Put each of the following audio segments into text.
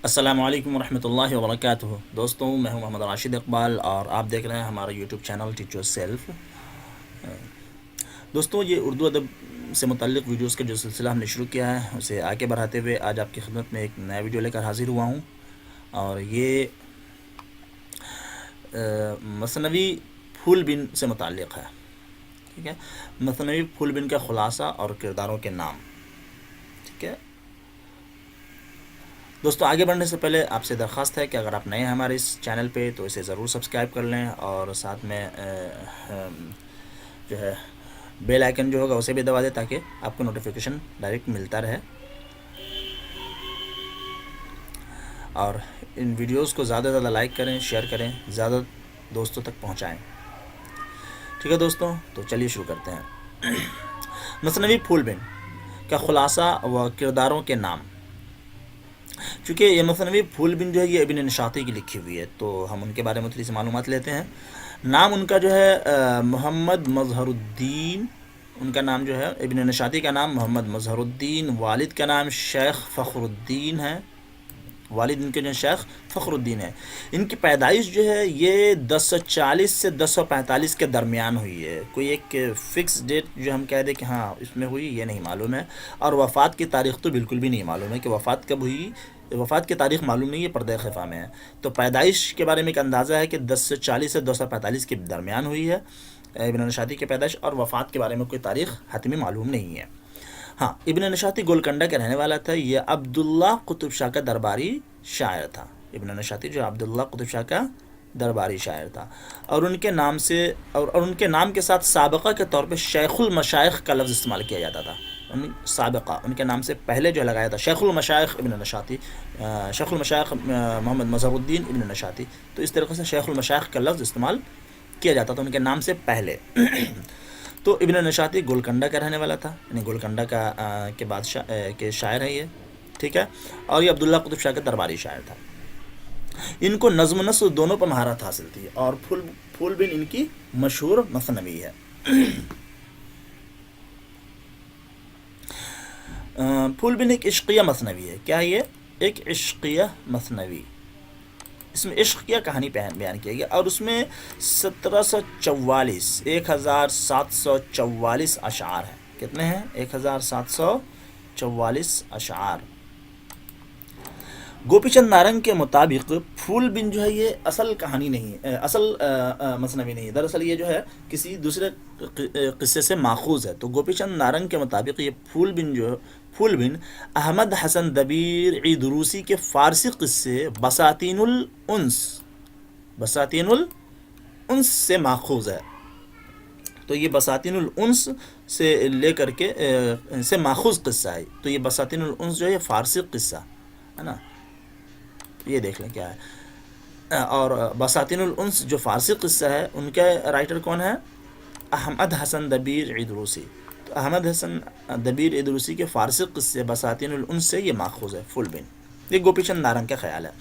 السلام علیکم ورحمۃ اللہ وبرکاتہ دوستوں، میں ہوں محمد راشد اقبال اور آپ دیکھ رہے ہیں ہمارا YouTube channel teach your self. دوستوں، یہ اردو ادب سے متعلق ویڈیوز کا جو سلسلہ ہم نے شروع کیا ہے اسے آگے بڑھاتے ہوئے آج آپ کی خدمت میں ایک نیا ویڈیو لے کر حاضر ہوا ہوں، اور یہ مثنوی پھول بن سے متعلق ہے۔ ٹھیک ہے، مثنوی پھول بن کا خلاصہ اور کرداروں کے نام۔ ٹھیک ہے دوستو، آگے بڑھنے سے پہلے آپ سے درخواست ہے کہ اگر آپ نئے ہیں ہمارے اس چینل پہ تو اسے ضرور سبسکرائب کر لیں، اور ساتھ میں جو ہے بیل آئیکن جو ہوگا اسے بھی دبا دیں تاکہ آپ کو نوٹیفیکیشن ڈائریکٹ ملتا رہے، اور ان ویڈیوز کو زیادہ سے زیادہ لائک کریں، شیئر کریں، زیادہ دوستوں تک پہنچائیں۔ ٹھیک ہے دوستوں، تو چلیے شروع کرتے ہیں۔ مثنوی پھول بن کا خلاصہ و کرداروں کے نام۔ چونکہ یہ مثنوی پھول بن جو ہے یہ ابن نشاطی کی لکھی ہوئی ہے، تو ہم ان کے بارے میں تھوڑی سی معلومات لیتے ہیں۔ نام ان کا جو ہے محمد مظہر الدین، ان کا نام جو ہے ابن نشاطی کا نام محمد مظہر الدین، والد کا نام شیخ فخر الدین ہے، والد ان کے جو شیخ فخر الدین ہے۔ ان کی پیدائش جو ہے یہ 1040 سے 1045 کے درمیان ہوئی ہے۔ کوئی ایک فکس ڈیٹ جو ہم کہہ دیں کہ ہاں اس میں ہوئی، یہ نہیں معلوم ہے، اور وفات کی تاریخ تو بالکل بھی نہیں معلوم ہے کہ وفات کب ہوئی۔ وفات کی تاریخ معلوم نہیں ہے، پردہ خفا میں ہے۔ تو پیدائش کے بارے میں ایک اندازہ ہے کہ 1040 سے 245 کے درمیان ہوئی ہے ابن نشاطی کی پیدائش، اور وفات کے بارے میں کوئی تاریخ حتمی معلوم نہیں ہے۔ ہاں، ابن نشاطی گولکنڈہ کا رہنے والا تھا۔ یہ عبداللہ قطب شاہ کا درباری شاعر تھا۔ ابن نشاطی جو عبداللہ قطب شاہ کا درباری شاعر تھا، اور ان کے نام سے اور ان کے نام کے ساتھ سابقہ کے طور پہ شیخ المشائخ کا لفظ استعمال کیا جاتا تھا۔ سابقہ ان کے نام سے پہلے جو لگایا تھا شیخ المشائخ ابن نشاطی، شیخ المشائخ محمد مظہر الدین ابن نشاطی، تو اس طریقے سے شیخ المشائخ کا لفظ استعمال کیا جاتا تھا ان کے نام سے پہلے۔ تو ابن نشاطی گولکنڈہ کا رہنے والا تھا، یعنی گولکنڈہ کا کے بادشاہ کے شاعر ہے یہ۔ ٹھیک ہے، اور یہ عبداللہ قطب شاہ کا درباری شاعر تھا۔ ان کو نظم و نثر دونوں پر مہارت حاصل تھی، اور پھول بن ان کی مشہور مثنوی ہے۔ پھول بن ایک عشقیہ مثنوی ہے۔ کیا یہ ایک عشقیہ مثنوی؟ اس میں عشق کیا کہانی بیان کیا گیا، اور اس میں 1744 اشعار ہیں۔ کتنے ہیں؟ 1744 اشعار۔ گوپی چند نارنگ کے مطابق پھول بن جو ہے یہ اصل کہانی نہیں ہے، اصل مثنوی نہیں ہے، دراصل یہ جو ہے کسی دوسرے قصے سے ماخوذ ہے۔ تو گوپی چند نارنگ کے مطابق یہ پھول بن احمد حسن دبیر عیدروسی کے فارسی قصے بساتین الانس سے ماخوذ ہے۔ تو یہ بساتین الانس سے لے کر کے سے ماخوذ قصہ ہے۔ تو یہ بساتین الانس جو ہے یہ فارسی قصہ ہے نا، یہ دیکھ لیں کیا ہے۔ اور بساتین الانس جو فارسی قصہ ہے ان کے رائٹر کون ہے؟ احمد حسن دبیر عیدروسی۔ تو احمد حسن دبیر عیدروسی کے فارسی قصے بساتین الانس سے یہ ماخوذ ہے پھول بن۔ یہ گوپی چند نارنگ کا خیال ہے۔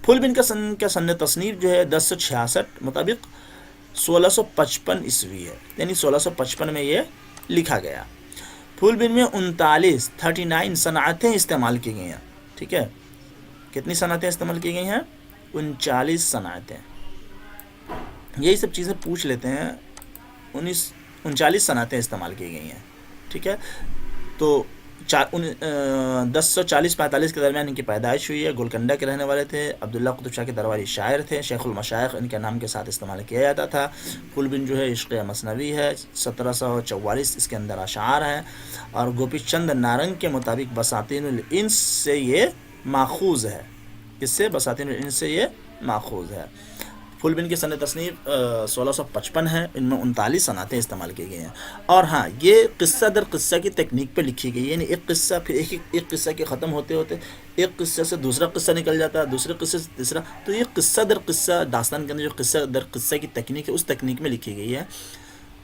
پھول بن کا سن تصنیف جو ہے 1066 مطابق 1655 عیسوی ہے، یعنی 1655 میں یہ لکھا گیا۔ پھول بن میں 39 صنعتیں استعمال کی گئی ہیں۔ ٹھیک ہے، کتنی صنعتیں استعمال کی گئی ہیں؟ 39 صنعتیں۔ یہی سب چیزیں پوچھ لیتے ہیں۔ 39 صنعتیں استعمال کی گئی ہیں۔ ٹھیک ہے، تو 1040-45 کے درمیان ان کی پیدائش ہوئی ہے۔ گولکنڈہ کے رہنے والے تھے، عبداللہ قطب شاہ کے درباری شاعر تھے، شیخ المشائخ ان کے نام کے ساتھ استعمال کیا جاتا تھا۔ پھول بن جو ہے عشق مثنوی ہے، 1744 اس کے اندر اشعار ہیں، اور گوپی چند نارنگ کے مطابق بساتین الانس سے یہ ماخوذ ہے۔ اس سے بساتین الانس سے یہ ماخوذ ہے۔ پھول بن کی سن تصنیف 1655 ہے، ان میں 39 صنعتیں استعمال کی گئی ہیں۔ اور ہاں، یہ قصہ در قصہ کی تکنیک پہ لکھی گئی ہے، یعنی ایک قصہ پھر ایک قصہ کے ختم ہوتے ہوتے ایک قصے سے دوسرا قصہ نکل جاتا ہے، دوسرے قصے سے تیسرا۔ تو یہ قصہ در قصہ داستان کے اندر جو قصہ در قصہ کی تکنیک ہے اس تکنیک میں لکھی گئی ہے۔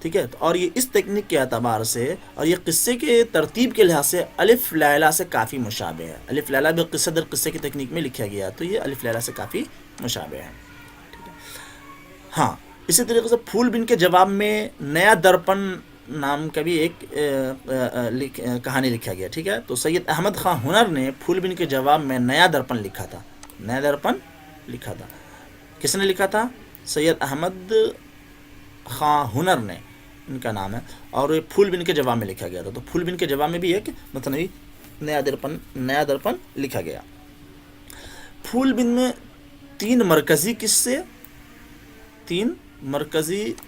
ٹھیک ہے، اور یہ اس تکنیک کے اعتبار سے اور یہ قصے کے ترتیب کے لحاظ سے الف لیلا سے کافی مشابہ ہے۔ الف لیلا بھی قصہ در قصہ کی تکنیک میں لکھا گیا، تو یہ الف لیلا سے کافی مشابہ ہے۔ ہاں، اسی طریقے سے پھول بن کے جواب میں نیا درپن نام کا بھی ایک کہانی لکھا گیا، ٹھیک ہے. تو سید احمد خاں ہنر نے پھول بن کے جواب میں نیا درپن لکھا تھا. نیا درپن لکھا تھا. کس نے لکھا تھا؟ سید احمد خاں ہنر نے، ان کا نام ہے. اور یہ پھول بن کے جواب میں لکھا گیا تھا. تو پھول بن کے جواب میں بھی ایک مثنوی نیا درپن لکھا گیا. پھول بن میں تین مرکزی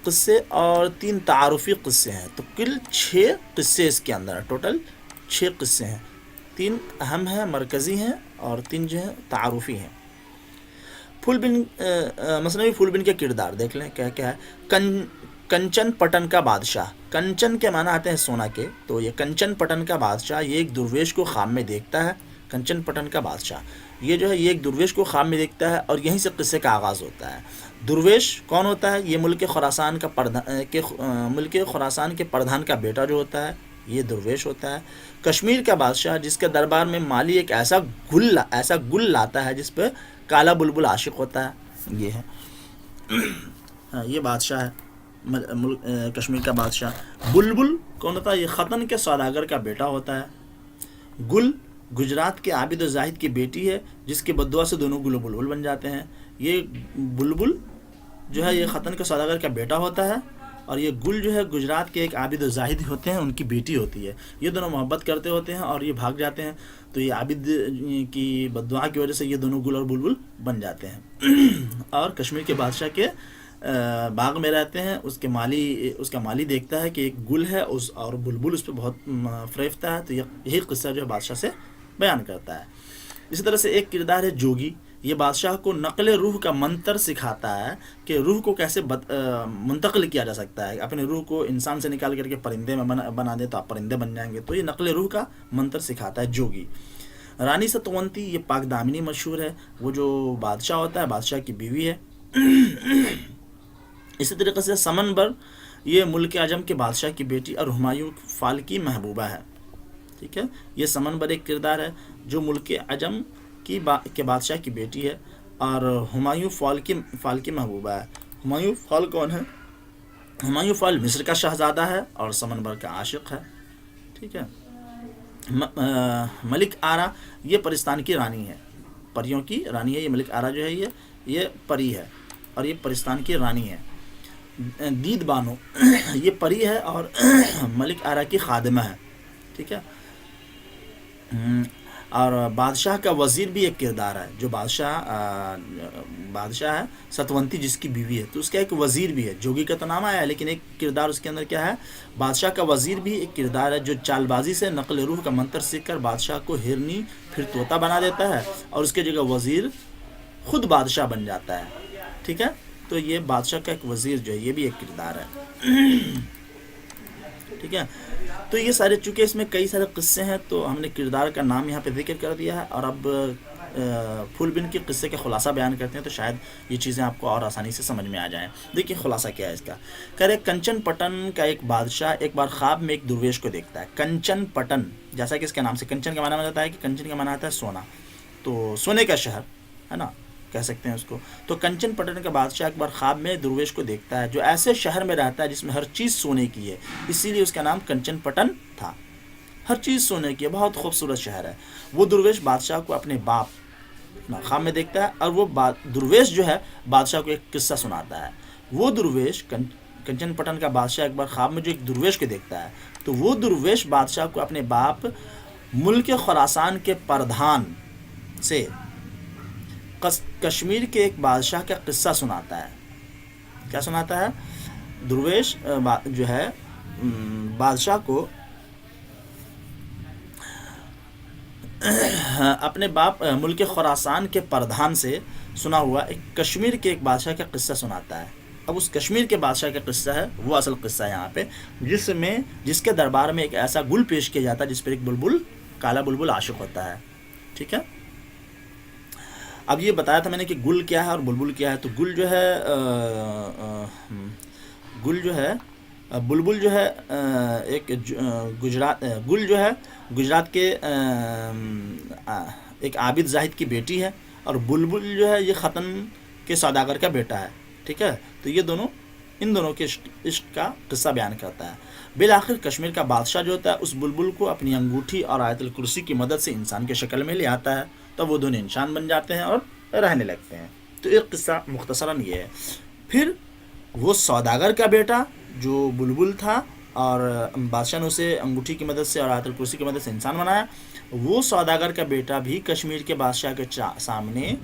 قصے اور 3 تعارفی قصے ہیں. تو کل 6 قصے اس کے اندر، ٹوٹل 6 قصے ہیں. 3 اہم ہیں، مرکزی ہیں، اور 3 جو ہیں تعارفی ہیں. پھول بن مثنوی پھول بن کے کردار دیکھ لیں کیا کیا ہے. کنچن پٹن کا بادشاہ. کنچن کے معنی آتے ہیں سونا کے. تو یہ کنچن پٹن کا بادشاہ یہ ایک درویش کو خواب میں دیکھتا ہے. کنچن پٹن کا بادشاہ یہ جو ہے یہ ایک درویش کو خواب میں دیکھتا ہے، اور یہیں سے قصے کا آغاز ہوتا ہے. درویش کون ہوتا ہے؟ یہ ملک خراسان کے پردھان کا بیٹا جو ہوتا ہے یہ درویش ہوتا ہے. کشمیر کا بادشاہ جس کے دربار میں مالی ایک ایسا گل لاتا ہے جس پہ کالا بلبل عاشق ہوتا ہے. یہ ہے یہ بادشاہ ہے کشمیر کا بادشاہ. بلبل کون ہوتا ہے؟ یہ ختن کے سوداگر کا بیٹا ہوتا ہے. گل گجرات کے عابد و زاہد کی بیٹی ہے جس کے بدعا سے دونوں گل و بلبل بن جاتے ہیں. یہ بلبل جو ہے یہ ختن کے سوداگر کا بیٹا ہوتا ہے، اور یہ گل جو ہے گجرات کے ایک عابد و زاہد ہوتے ہیں، ان کی بیٹی ہوتی ہے. یہ دونوں محبت کرتے ہوتے ہیں اور یہ بھاگ جاتے ہیں. تو یہ عابد کی بددعا کی وجہ سے یہ دونوں گل اور بلبل بن جاتے ہیں. اور کشمیر کے بادشاہ کے باغ میں رہتے ہیں. اس کا مالی دیکھتا ہے کہ ایک گل ہے اور بلبل اس پہ بہت فریفتہ ہے. تو یہی قصہ جو ہے بادشاہ سے بیان کرتا ہے. اسی طرح سے ایک کردار ہے جوگی. یہ بادشاہ کو نقل روح کا منتر سکھاتا ہے کہ روح کو کیسے منتقل کیا جا سکتا ہے. اپنے روح کو انسان سے نکال کر کے پرندے میں بنا دے تو آپ پرندے بن جائیں گے. تو یہ نقل روح کا منتر سکھاتا ہے جوگی. رانی ستونتی یہ پاک دامنی مشہور ہے. وہ جو بادشاہ ہوتا ہے بادشاہ کی بیوی ہے. اسی طریقے سے سمنبر یہ ملک عجم کے بادشاہ کی بیٹی اور ہمایوں فال کی محبوبہ ہے. ٹھیک ہے، یہ سمنبر ایک کردار ہے جو ملک عجم کے بادشاہ کی بیٹی ہے اور ہمایوں فال کی محبوبہ ہے. ہمایوں فال کون ہے؟ ہمایوں فال مصر کا شہزادہ ہے اور سمنبر کا عاشق ہے. ٹھیک ہے. ملک آرا یہ پرستان کی رانی ہے، پریوں کی رانی ہے. یہ ملک آرا جو ہے یہ پری ہے اور یہ پرستان کی رانی ہے. دید بانو یہ پری ہے اور ملک آرا کی خادمہ ہے. ٹھیک ہے. اور بادشاہ کا وزیر بھی ایک کردار ہے. جو بادشاہ ہے ستونتی جس کی بیوی ہے تو اس کا ایک وزیر بھی ہے. جوگی کا تو نام آیا ہے لیکن ایک کردار اس کے اندر کیا ہے؟ بادشاہ کا وزیر بھی ایک کردار ہے جو چال بازی سے نقل روح کا منتر سیکھ کر بادشاہ کو ہرنی پھر طوطا بنا دیتا ہے اور اس کے جگہ وزیر خود بادشاہ بن جاتا ہے. ٹھیک ہے. تو یہ بادشاہ کا ایک وزیر جو ہے یہ بھی ایک کردار ہے. ٹھیک ہے. تو یہ سارے چونکہ اس میں کئی سارے قصے ہیں تو ہم نے کردار کا نام یہاں پہ ذکر کر دیا ہے. اور اب پھول بن کے قصے کا خلاصہ بیان کرتے ہیں تو شاید یہ چیزیں آپ کو اور آسانی سے سمجھ میں آ جائیں. دیکھیے خلاصہ کیا ہے اس کا. کہہ رہے کنچن پٹن کا ایک بادشاہ ایک بار خواب میں ایک درویش کو دیکھتا ہے. کنچن پٹن جیسا کہ اس کے نام سے کنچن کا معنی ہوتا ہے کہ کنچن کا معنی آتا ہے سونا. تو سونے کا شہر ہے نا کہہ سکتے ہیں اس کو. تو کنچن پٹن کا بادشاہ ایک بار خواب میں درویش کو دیکھتا ہے جو ایسے شہر میں رہتا ہے جس میں ہر چیز سونے کی ہے. اسی لیے اس کا نام کنچن پٹن تھا. ہر چیز سونے کی ہے، بہت خوبصورت شہر ہے. وہ درویش بادشاہ کو اپنے باپ خواب میں دیکھتا ہے اور وہ درویش جو ہے بادشاہ کو ایک قصہ سناتا ہے. وہ درویش کنچن پٹن کا بادشاہ ایک بار خواب میں جو ایک درویش کو دیکھتا ہے تو وہ درویش بادشاہ کو اپنے باپ ملک خراسان کے پردھان سے کشمیر کے ایک بادشاہ کا قصہ سناتا ہے. کیا سناتا ہے؟ درویش جو ہے بادشاہ کو اپنے باپ ملک خراسان کے پردھان سے سنا ہوا ایک کشمیر کے ایک بادشاہ کا قصہ سناتا ہے. اب اس کشمیر کے بادشاہ کا قصہ ہے وہ اصل قصہ ہے یہاں پہ جس کے دربار میں ایک ایسا گل پیش کیا جاتا ہے جس پر ایک بلبل کالا بلبل عاشق ہوتا ہے. ٹھیک ہے. اب یہ بتایا تھا میں نے کہ گل کیا ہے اور بلبل کیا ہے. تو گل جو ہے بلبل جو ہے ایک گل جو ہے گجرات کے ایک عابد زاہد کی بیٹی ہے اور بلبل جو ہے یہ ختن کے سوداگر کا بیٹا ہے. ٹھیک ہے. تو یہ ان دونوں کے عشق کا قصہ بیان کرتا ہے. بالآخر کشمیر کا بادشاہ جو ہوتا ہے اس بلبل کو اپنی انگوٹھی اور آیت الکرسی کی مدد سے انسان کی شکل میں لے آتا ہے، تو وہ دونوں انسان بن جاتے ہیں اور رہنے لگتے ہیں۔ تو ایک قصہ مختصراً یہ ہے۔ پھر وہ سوداگر کا بیٹا جو بلبل تھا اور بادشاہ نے اسے انگوٹھی کی مدد سے اور آیت الکرسی کی مدد سے انسان بنایا، وہ سوداگر کا بیٹا بھی کشمیر کے بادشاہ کے سامنے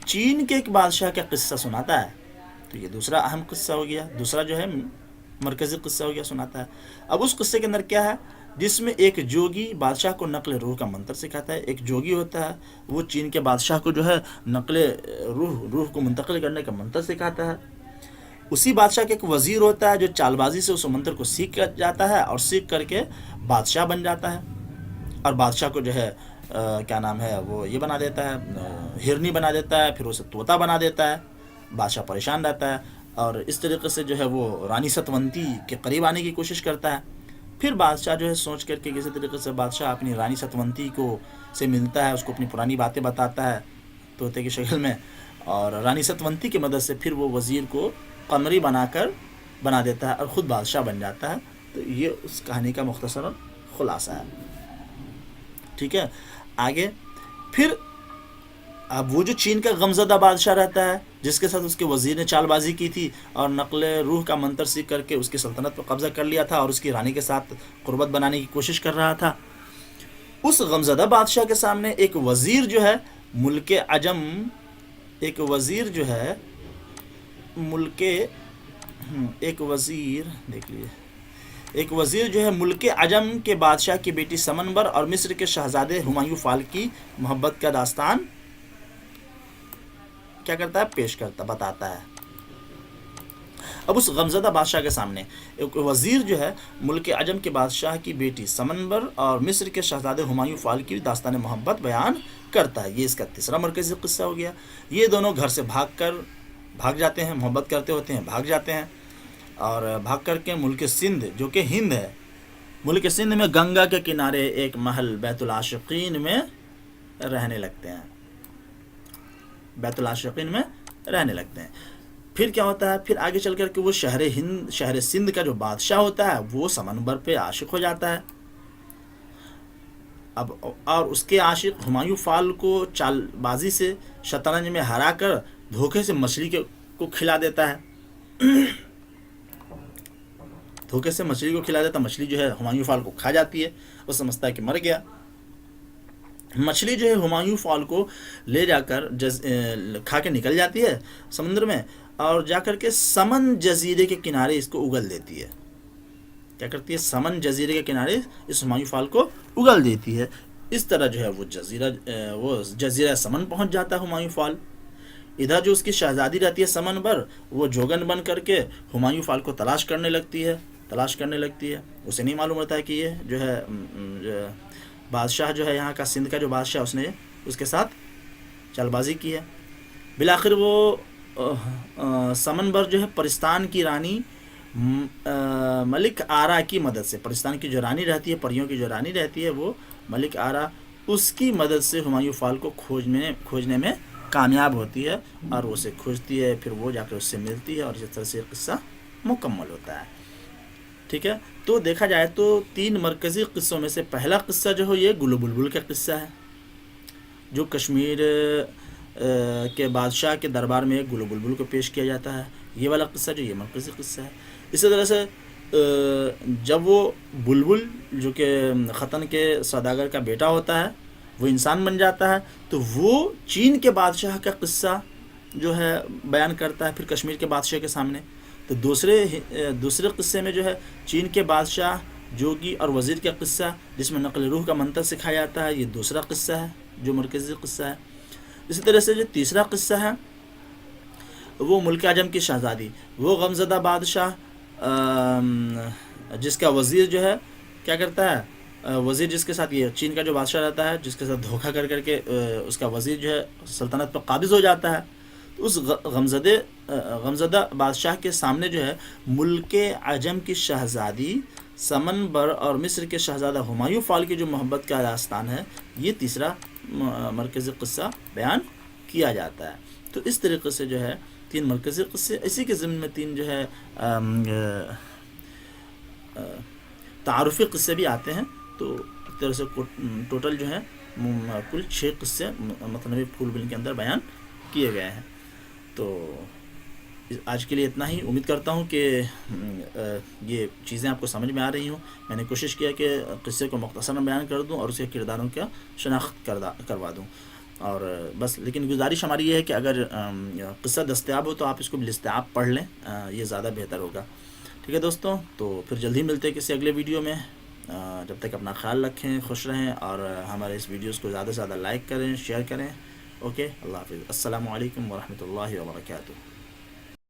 چین کے ایک بادشاہ کا قصہ سناتا ہے۔ تو یہ دوسرا اہم قصہ ہو گیا، دوسرا جو ہے مرکزی قصہ ہو گیا، سناتا ہے۔ اب اس قصے کے اندر کیا ہے، جس میں ایک جوگی بادشاہ کو نقل روح کا منتر سکھاتا ہے۔ ایک جوگی ہوتا ہے، وہ چین کے بادشاہ کو جو ہے نقل روح کو منتقل کرنے کا منتر سکھاتا ہے۔ اسی بادشاہ کا ایک وزیر ہوتا ہے جو چال بازی سے اس منتر کو سیکھ کر جاتا ہے اور سیکھ کر کے بادشاہ بن جاتا ہے، اور بادشاہ کو جو ہے کیا نام ہے وہ یہ بنا دیتا ہے، ہرنی بنا دیتا ہے، پھر اسے طوطا بنا دیتا ہے۔ بادشاہ پریشان رہتا ہے اور اس طریقے سے جو ہے وہ رانی ستونتی کے قریب آنے کی کوشش کرتا ہے۔ پھر بادشاہ جو ہے سوچ کر کے کسی طریقے سے بادشاہ اپنی رانی ستونتی کو سے ملتا ہے، اس کو اپنی پرانی باتیں بتاتا ہے طوطے کی شکل میں، اور رانی ستونتی کی مدد سے پھر وہ وزیر کو قمری بنا دیتا ہے اور خود بادشاہ بن جاتا ہے۔ تو یہ اس کہانی کا مختصر خلاصہ ہے۔ ٹھیک ہے، آگے پھر اب وہ جو چین کا غمزدہ بادشاہ رہتا ہے جس کے ساتھ اس کے وزیر نے چال بازی کی تھی اور نقل روح کا منتر سیکھ کر کے اس کی سلطنت پر قبضہ کر لیا تھا اور اس کی رانی کے ساتھ قربت بنانے کی کوشش کر رہا تھا، اس غمزدہ بادشاہ کے سامنے ایک وزیر جو ہے ملک عجم، ایک وزیر جو ہے ایک وزیر جو ہے ملک عجم کے بادشاہ کی بیٹی سمنبر اور مصر کے شہزادے ہمایوں فال کی محبت کا داستان کیا کرتا ہے، پیش کرتا بتاتا ہے۔ اب اس غمزدہ بادشاہ کے سامنے ایک وزیر جو ہے ملک عجم کے بادشاہ کی بیٹی سمنبر اور مصر کے شہزادے ہمایوں فال کی داستان محبت بیان کرتا ہے۔ یہ اس کا تیسرا مرکزی قصہ ہو گیا۔ یہ دونوں گھر سے بھاگ جاتے ہیں، محبت کرتے ہوتے ہیں، بھاگ جاتے ہیں، اور بھاگ کر کے ملک سندھ جو کہ ہند ہے، ملک سندھ میں گنگا کے کنارے ایک محل بیت العاشقین میں رہنے لگتے ہیں، بیت العاشقین میں رہنے لگتے ہیں۔ پھر کیا ہوتا ہے، پھر آگے چل کر کے وہ شہر سندھ کا جو بادشاہ ہوتا ہے وہ سمنبر پہ عاشق ہو جاتا ہے، اب اور اس کے عاشق ہمایوں فال کو چال بازی سے شطرنج میں ہرا کر دھوکے سے مچھلی کو کھلا دیتا ہے، دھوکے سے مچھلی کو کھلا دیتا، مچھلی جو ہے ہمایوں فال کو کھا جاتی ہے، وہ سمجھتا ہے کہ مر گیا۔ مچھلی جو ہے ہمایوں فال کو لے جا کر کھا کے نکل جاتی ہے سمندر میں، اور جا کر کے سمن جزیرے کے کنارے اس کو اگل دیتی ہے۔ کیا کرتی ہے، سمن جزیرے کے کنارے اس ہمایوں فال کو اگل دیتی ہے۔ اس طرح جو ہے وہ جزیرہ سمن پہنچ جاتا ہے ہمایوں فال۔ ادھر جو اس کی شہزادی رہتی ہے سمنبر، وہ جوگن بن کر کے ہمایوں فال کو تلاش کرنے لگتی ہے۔ اسے نہیں معلوم ہوتا ہے کہ یہ جو ہے بادشاہ جو ہے یہاں کا سندھ کا جو بادشاہ اس نے اس کے ساتھ چال بازی کی ہے۔ بالآخر وہ سمنبر جو ہے پرستان کی رانی ملک آرا کی مدد سے، پرستان کی جو رانی رہتی ہے، پریوں کی جو رانی رہتی ہے، وہ ملک آرا، اس کی مدد سے ہمایوں فال کو کھوجنے میں کامیاب ہوتی ہے اور اسے کھوجتی ہے، پھر وہ جا کر اس سے ملتی ہے، اور اس طرح سے قصہ مکمل ہوتا ہے۔ ٹھیک ہے، تو دیکھا جائے تو 3 مرکزی قصوں میں سے پہلا قصہ جو ہے یہ گل و بلبل کا قصہ ہے، جو کشمیر کے بادشاہ کے دربار میں گل و بلبل کو پیش کیا جاتا ہے۔ یہ والا قصہ جو یہ مرکزی قصہ ہے۔ اسی طرح سے جب وہ بلبل جو کہ ختن کے سوداگر کا بیٹا ہوتا ہے وہ انسان بن جاتا ہے، تو وہ چین کے بادشاہ کا قصہ جو ہے بیان کرتا ہے پھر کشمیر کے بادشاہ کے سامنے۔ تو دوسرے قصے میں جو ہے چین کے بادشاہ، جوگی اور وزیر کا قصہ جس میں نقل روح کا منتر سکھایا جاتا ہے، یہ دوسرا قصہ ہے جو مرکزی قصہ ہے۔ اسی طرح سے جو تیسرا قصہ ہے وہ ملک عجم کی شہزادی، وہ غمزدہ بادشاہ جس کا وزیر جو ہے کیا کرتا ہے، وزیر جس کے ساتھ یہ چین کا جو بادشاہ رہتا ہے جس کے ساتھ دھوکہ کر کے اس کا وزیر جو ہے سلطنت پر قابض ہو جاتا ہے، تو اس غمزدہ بادشاہ کے سامنے جو ہے ملک عجم کی شہزادی سمنبر اور مصر کے شہزادہ ہمایوں فال کی جو محبت کا داستان ہے، یہ تیسرا مرکزی قصہ بیان کیا جاتا ہے۔ تو اس طریقے سے جو ہے 3 مرکزی قصے، اسی کے ضمن میں 3 جو ہے تعارفی قصے بھی آتے ہیں. تو ایک طرح سے ٹوٹل جو ہے کل 6 قصے متنوع پھول بل کے اندر بیان کیے گئے ہیں. تو آج کے لیے اتنا ہی. امید کرتا ہوں کہ یہ چیزیں آپ کو سمجھ میں آ رہی ہوں. میں نے کوشش کیا کہ قصے کو مختصراً بیان کر دوں اور اسے کرداروں کا شناخت کروا دوں. اور بس لیکن گزارش ہماری یہ ہے کہ اگر قصہ دستیاب ہو تو آپ اس کو بالاستیعاب پڑھ لیں, یہ زیادہ بہتر ہوگا. ٹھیک ہے دوستوں, تو پھر جلدی ملتے ہیں کسی اگلے ویڈیو میں. جب تک اپنا خیال رکھیں, خوش رہیں, اور ہمارے اس ویڈیوز کو زیادہ سے زیادہ لائک کریں, شیئر کریں. اوکے, اللہ حافظ. السلام علیکم ورحمۃ اللہ وبرکاتہ.